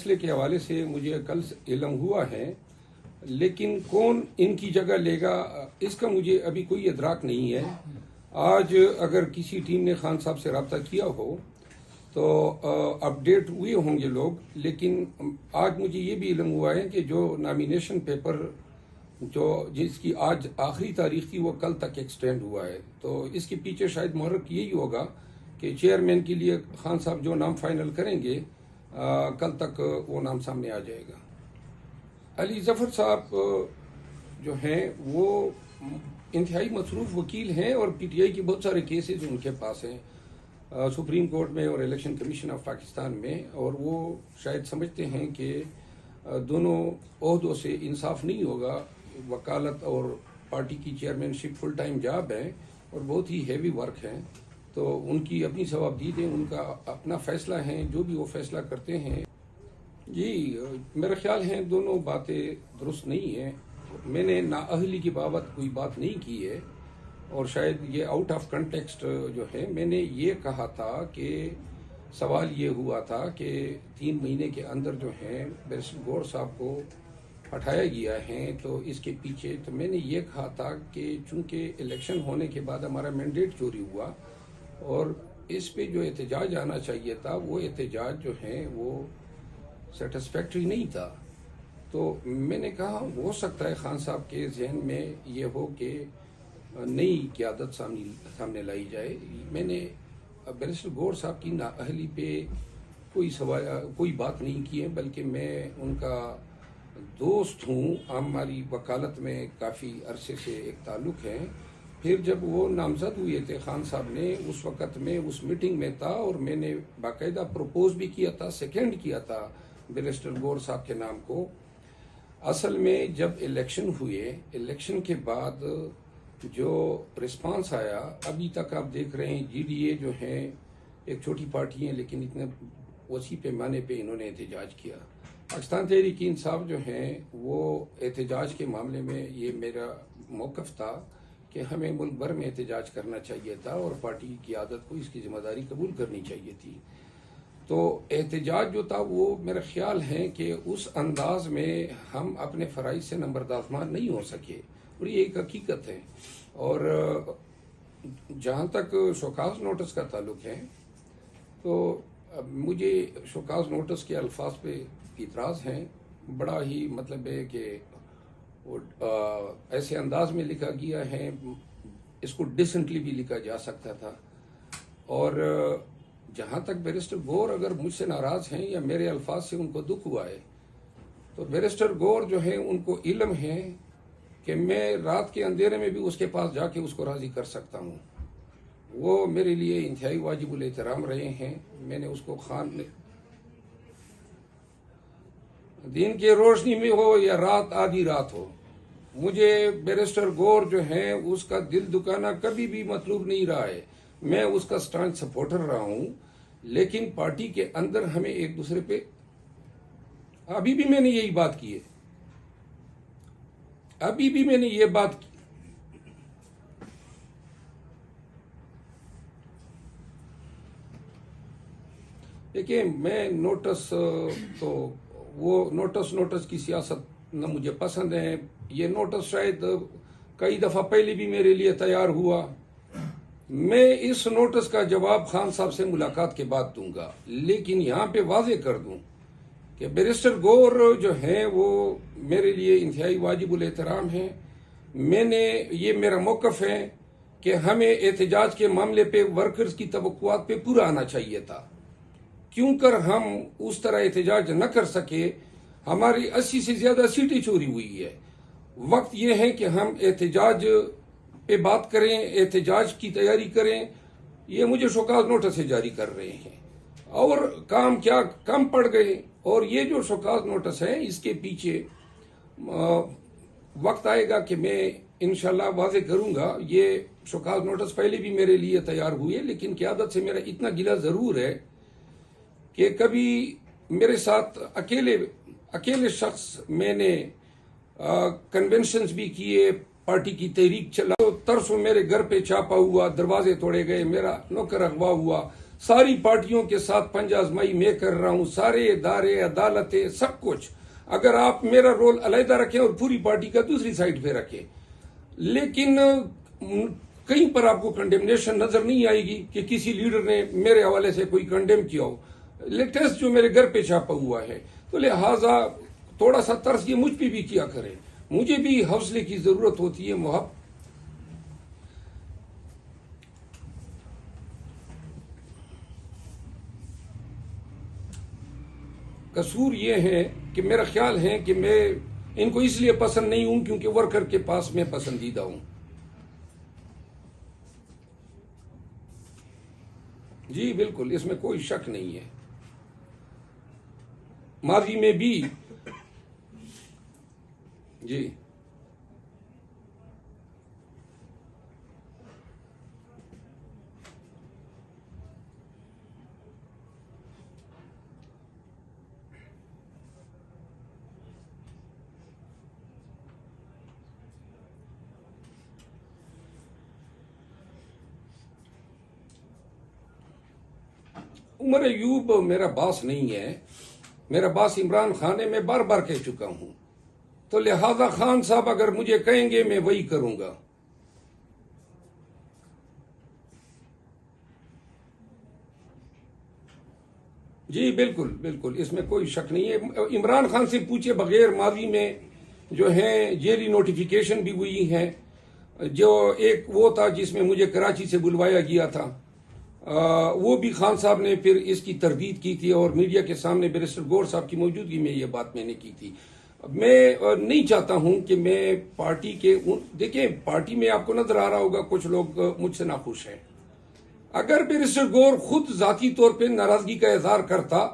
فیصلے کے حوالے سے مجھے کل علم ہوا ہے، لیکن کون ان کی جگہ لے گا اس کا مجھے ابھی کوئی ادراک نہیں ہے۔ آج اگر کسی ٹیم نے خان صاحب سے رابطہ کیا ہو تو اپڈیٹ ہوئے ہوں گے لوگ، لیکن آج مجھے یہ بھی علم ہوا ہے کہ جو نامینیشن پیپر جس کی آج آخری تاریخ تھی وہ کل تک ایکسٹینڈ ہوا ہے، تو اس کے پیچھے شاید محرک یہی ہوگا کہ چیئرمین کے لیے خان صاحب جو نام فائنل کریں گے کل تک وہ نام سامنے آ جائے گا۔ علی ظفر صاحب جو ہیں وہ انتہائی مصروف وکیل ہیں اور پی ٹی آئی کی بہت سارے کیسز ان کے پاس ہیں سپریم کورٹ میں اور الیکشن کمیشن آف پاکستان میں، اور وہ شاید سمجھتے ہیں کہ دونوں عہدوں سے انصاف نہیں ہوگا۔ وکالت اور پارٹی کی چیئرمین شپ فل ٹائم جاب ہے اور بہت ہی ہیوی ورک ہے، تو ان کی اپنی ثوابدید ہے، ان کا اپنا فیصلہ ہے، جو بھی وہ فیصلہ کرتے ہیں۔ جی میرا خیال ہے دونوں باتیں درست نہیں ہیں۔ میں نے نااہلی کی بابت کوئی بات نہیں کی ہے، اور شاید یہ آؤٹ آف کنٹیکسٹ جو ہے، میں نے یہ کہا تھا کہ سوال یہ ہوا تھا کہ 3 مہینے کے اندر جو ہے بیرسٹر گور صاحب کو ہٹایا گیا ہے، تو اس کے پیچھے تو میں نے یہ کہا تھا کہ چونکہ الیکشن ہونے کے بعد ہمارا مینڈیٹ چوری ہوا اور اس پہ جو احتجاج آنا چاہیے تھا وہ احتجاج جو ہے وہ سیٹسفیکٹری نہیں تھا، تو میں نے کہا ہو سکتا ہے خان صاحب کے ذہن میں یہ ہو کہ نئی قیادت سامنے لائی جائے۔ میں نے بیرسٹر گور صاحب کی نااہلی پہ کوئی بات نہیں کی ہے، بلکہ میں ان کا دوست ہوں، ہماری وکالت میں کافی عرصے سے ایک تعلق ہے۔ پھر جب وہ نامزد ہوئے تھے خان صاحب نے، اس وقت میں اس میٹنگ میں تھا اور میں نے باقاعدہ پروپوز بھی کیا تھا، سیکنڈ کیا تھا بیرسٹر گور صاحب کے نام کو۔ اصل میں جب الیکشن ہوئے، الیکشن کے بعد جو رسپانس آیا، ابھی تک آپ دیکھ رہے ہیں جی ڈی اے جو ہیں ایک چھوٹی پارٹی ہیں لیکن اتنے وسیع پیمانے پہ انہوں نے احتجاج کیا۔ پاکستان تحریک انصاف جو ہیں وہ احتجاج کے معاملے میں یہ میرا موقف تھا کہ ہمیں ملک بھر میں احتجاج کرنا چاہیے تھا اور پارٹی کی قیادت کو اس کی ذمہ داری قبول کرنی چاہیے تھی۔ تو احتجاج جو تھا وہ میرا خیال ہے کہ اس انداز میں ہم اپنے فرائض سے نمبردازمان نہیں ہو سکے، اور یہ ایک حقیقت ہے۔ اور جہاں تک شوکاز نوٹس کا تعلق ہے تو مجھے شوکاز نوٹس کے الفاظ پہ اعتراض ہیں۔ بڑا ہی مطلب ہے کہ ایسے انداز میں لکھا گیا ہے، اس کو ڈیسنٹلی بھی لکھا جا سکتا تھا۔ اور جہاں تک بیرسٹر گور اگر مجھ سے ناراض ہیں یا میرے الفاظ سے ان کو دکھ ہوا ہے، تو بیرسٹر گور جو ہے ان کو علم ہے کہ میں رات کے اندھیرے میں بھی اس کے پاس جا کے اس کو راضی کر سکتا ہوں۔ وہ میرے لیے انتہائی واجب الاحترام رہے ہیں۔ میں نے اس کو خان دن کے روشنی میں ہو یا رات آدھی رات ہو، مجھے بیرسٹر گور جو ہیں اس کا دل دکانا کبھی بھی مطلوب نہیں رہا ہے۔ میں اس کا سٹانچ سپورٹر رہا ہوں، لیکن پارٹی کے اندر ہمیں ایک دوسرے پہ ابھی بھی میں نے یہی بات کی ہے، ابھی بھی میں نے یہ بات کی۔ دیکھیں میں نوٹس تو وہ نوٹس کی سیاست نہ مجھے پسند ہے۔ یہ نوٹس شاید کئی دفعہ پہلے بھی میرے لیے تیار ہوا۔ میں اس نوٹس کا جواب خان صاحب سے ملاقات کے بعد دوں گا، لیکن یہاں پہ واضح کر دوں کہ بیرسٹر گور جو ہیں وہ میرے لیے انتہائی واجب الاحترام ہیں۔ یہ میرا موقف ہے کہ ہمیں احتجاج کے معاملے پہ ورکرز کی توقعات پہ پورا آنا چاہیے تھا۔ کیوں کر ہم اس طرح احتجاج نہ کر سکے؟ ہماری 80 سے زیادہ سیٹیں چوری ہوئی ہے۔ وقت یہ ہے کہ ہم احتجاج پہ بات کریں، احتجاج کی تیاری کریں۔ یہ مجھے شوکاز نوٹس سے جاری کر رہے ہیں اور کام کیا کم پڑ گئے، اور یہ جو شوکاز نوٹس ہے اس کے پیچھے وقت آئے گا کہ میں انشاءاللہ واضح کروں گا۔ یہ شوکاز نوٹس پہلے بھی میرے لیے تیار ہوئے، لیکن قیادت سے میرا اتنا گلہ ضرور ہے کہ کبھی میرے ساتھ اکیلے شخص میں نے کنونشنز بھی کیے، پارٹی کی تحریک چلا، ترسوں میرے گھر پہ چھاپا ہوا، دروازے توڑے گئے، میرا نوکر اغوا ہوا، ساری پارٹیوں کے ساتھ پنجہ آزمائی میں کر رہا ہوں، سارے ادارے، عدالتیں، سب کچھ۔ اگر آپ میرا رول علیحدہ رکھیں اور پوری پارٹی کا دوسری سائڈ پہ رکھیں، لیکن کہیں پر آپ کو کنڈیمنیشن نظر نہیں آئے گی کہ کسی لیڈر نے میرے حوالے سے کوئی کنڈیم کیا ہو۔ لیٹسٹ جو میرے گھر پہ چھاپا ہوا ہے، تو لہٰذا تھوڑا سا ترس یہ مجھ پہ بھی کیا کرے، مجھے بھی حوصلے کی ضرورت ہوتی ہے۔ قصور یہ ہے کہ میرا خیال ہے کہ میں ان کو اس لیے پسند نہیں ہوں کیونکہ ورکر کے پاس میں پسندیدہ ہوں۔ جی بالکل، اس میں کوئی شک نہیں ہے۔ ماضی میں بھی جی عمر ایوب میرا باس نہیں ہے، میرا باس عمران خان ہے، میں بار بار کہہ چکا ہوں، تو لہذا خان صاحب اگر مجھے کہیں گے میں وہی کروں گا۔ جی بالکل بالکل، اس میں کوئی شک نہیں ہے۔ عمران خان سے پوچھے بغیر ماضی میں جو ہے جیلی نوٹیفیکیشن بھی ہوئی ہیں، جو ایک وہ تھا جس میں مجھے کراچی سے بلوایا گیا تھا، وہ بھی خان صاحب نے پھر اس کی تردید کی تھی اور میڈیا کے سامنے بیرسٹر گور صاحب کی موجودگی میں یہ بات میں نے کی تھی۔ میں نہیں چاہتا ہوں کہ میں پارٹی کے دیکھیں، پارٹی میں آپ کو نظر آ رہا ہوگا کچھ لوگ مجھ سے ناخوش ہیں۔ اگر بیرسٹر گور خود ذاتی طور پہ ناراضگی کا اظہار کرتا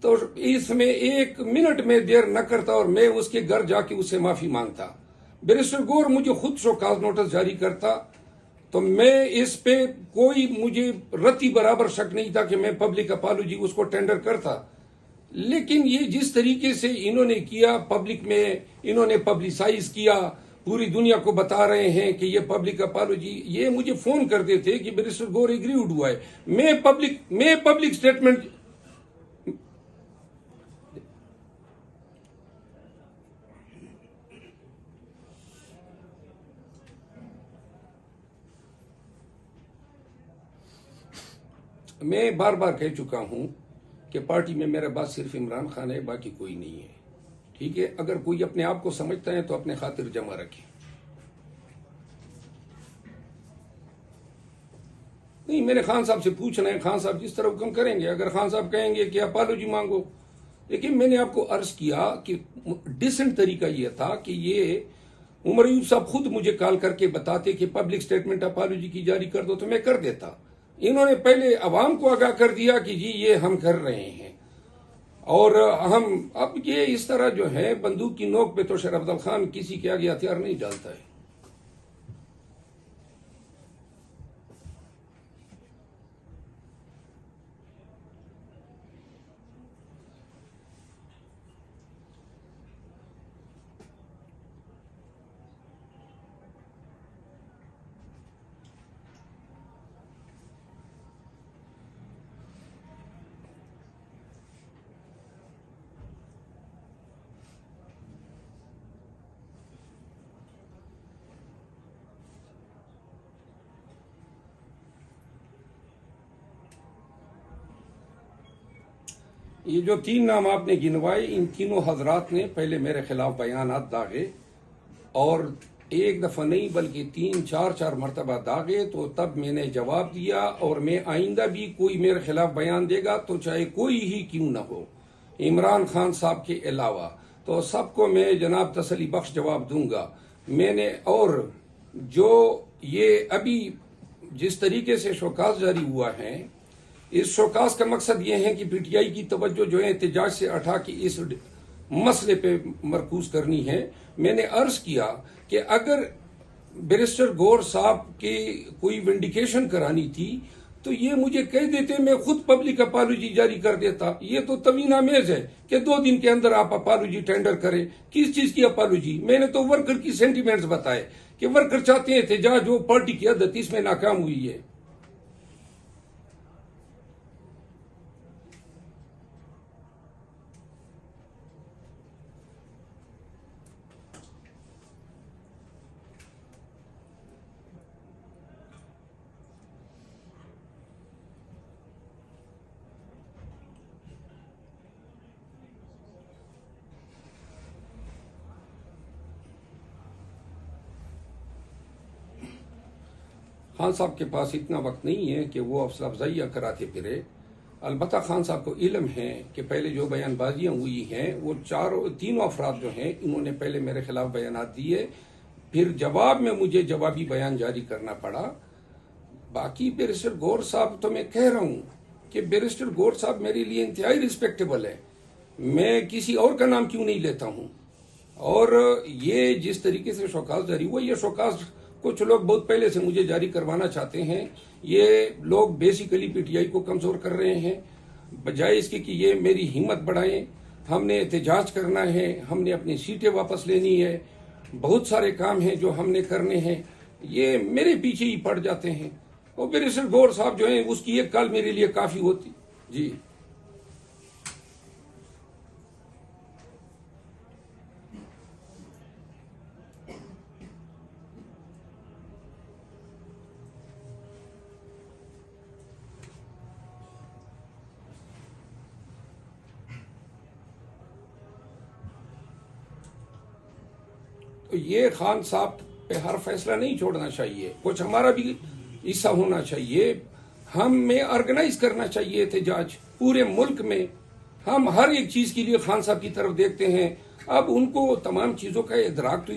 تو اس میں ایک منٹ میں دیر نہ کرتا اور میں اس کے گھر جا کے اس سے معافی مانگتا۔ بیرسٹر گور مجھے خود شوکاز نوٹس جاری کرتا تو میں اس پہ کوئی مجھے رتی برابر شک نہیں تھا کہ میں پبلک اپالوجی اس کو ٹینڈر کرتا۔ لیکن یہ جس طریقے سے انہوں نے کیا، پبلک میں انہوں نے پبلسائز کیا، پوری دنیا کو بتا رہے ہیں کہ یہ پبلک اپالوجی، یہ مجھے فون کرتے تھے کہ بیرسٹر گور ایگریوڈ ہوا ہے۔ میں پبلک سٹیٹمنٹ میں بار بار کہہ چکا ہوں کہ پارٹی میں میرا باس صرف عمران خان ہے، باقی کوئی نہیں ہے۔ ٹھیک ہے، اگر کوئی اپنے آپ کو سمجھتا ہے تو اپنے خاطر جمع رکھے۔ نہیں، میں نے خان صاحب سے پوچھنا ہے، خان صاحب جس طرح حکم کریں گے۔ اگر خان صاحب کہیں گے کہ اپالوجی مانگو، لیکن میں نے آپ کو عرض کیا کہ ڈیسنٹ طریقہ یہ تھا کہ یہ عمر ایوب صاحب خود مجھے کال کر کے بتاتے کہ پبلک سٹیٹمنٹ اپالوجی کی جاری کر دو تو میں کر دیتا۔ انہوں نے پہلے عوام کو آگاہ کر دیا کہ جی یہ ہم کر رہے ہیں، اور ہم اب یہ اس طرح جو ہے بندوق کی نوک پہ تو شیر افضل خان کسی کے آگے ہتھیار نہیں ڈالتا ہے۔ یہ جو تین نام آپ نے گنوائے، ان تینوں حضرات نے پہلے میرے خلاف بیانات داغے، اور ایک دفعہ نہیں بلکہ 3-4 مرتبہ داغے، تو تب میں نے جواب دیا، اور میں آئندہ بھی کوئی میرے خلاف بیان دے گا تو چاہے کوئی ہی کیوں نہ ہو، عمران خان صاحب کے علاوہ، تو سب کو میں جناب تسلی بخش جواب دوں گا۔ میں نے اور جو یہ ابھی جس طریقے سے شوکاز جاری ہوا ہے، اس شوکاز کا مقصد یہ ہے کہ پی ٹی آئی کی توجہ جو ہے احتجاج سے اٹھا کے اس مسئلے پہ مرکوز کرنی ہے۔ میں نے عرض کیا کہ اگر بیرسٹر گور صاحب کی کوئی ونڈیکیشن کرانی تھی تو یہ مجھے کہہ دیتے، میں خود پبلک اپالوجی جاری کر دیتا۔ یہ تو توہین آمیز ہے کہ 2 دن کے اندر آپ اپالوجی ٹینڈر کریں۔ کس چیز کی اپالوجی؟ میں نے تو ورکر کی سینٹیمنٹس بتائے کہ ورکر چاہتے ہیں احتجاج ہو، پارٹی کی عدت اس میں ناکام ہوئی ہے۔ خان صاحب کے پاس اتنا وقت نہیں ہے کہ وہ حوصلہ افزائیاں کراتے پھرے. البتہ خان صاحب کو علم ہے کہ پہلے جو بیان بازیاں ہوئی ہیں وہ تینوں افراد جو ہیں انہوں نے پہلے میرے خلاف بیانات دیے، پھر جواب میں مجھے جوابی بیان جاری کرنا پڑا. باقی بیرسٹر گور صاحب تو میں کہہ رہا ہوں کہ بیرسٹر گور صاحب میرے لیے انتہائی رسپیکٹیبل ہے، میں کسی اور کا نام کیوں نہیں لیتا ہوں. اور یہ جس طریقے سے شوکاز جاری ہوا، یہ شوکاز کچھ لوگ بہت پہلے سے مجھے جاری کروانا چاہتے ہیں. یہ لوگ بیسیکلی پی ٹی آئی کو کمزور کر رہے ہیں، بجائے اس کے کہ یہ میری ہمت بڑھائیں. ہم نے احتجاج کرنا ہے، ہم نے اپنی سیٹیں واپس لینی ہے، بہت سارے کام ہیں جو ہم نے کرنے ہیں، یہ میرے پیچھے ہی پڑ جاتے ہیں. اور بیرسٹر گور صاحب جو ہیں اس کی ایک کال میرے لیے کافی ہوتی. جی تو یہ خان صاحب پہ ہر فیصلہ نہیں چھوڑنا چاہیے، کچھ ہمارا بھی حصہ ہونا چاہیے. ہمیں آرگنائز کرنا چاہیے احتجاج پورے ملک میں. ہم ہر ایک چیز کے لیے خان صاحب کی طرف دیکھتے ہیں. اب ان کو تمام چیزوں کا ادراک تو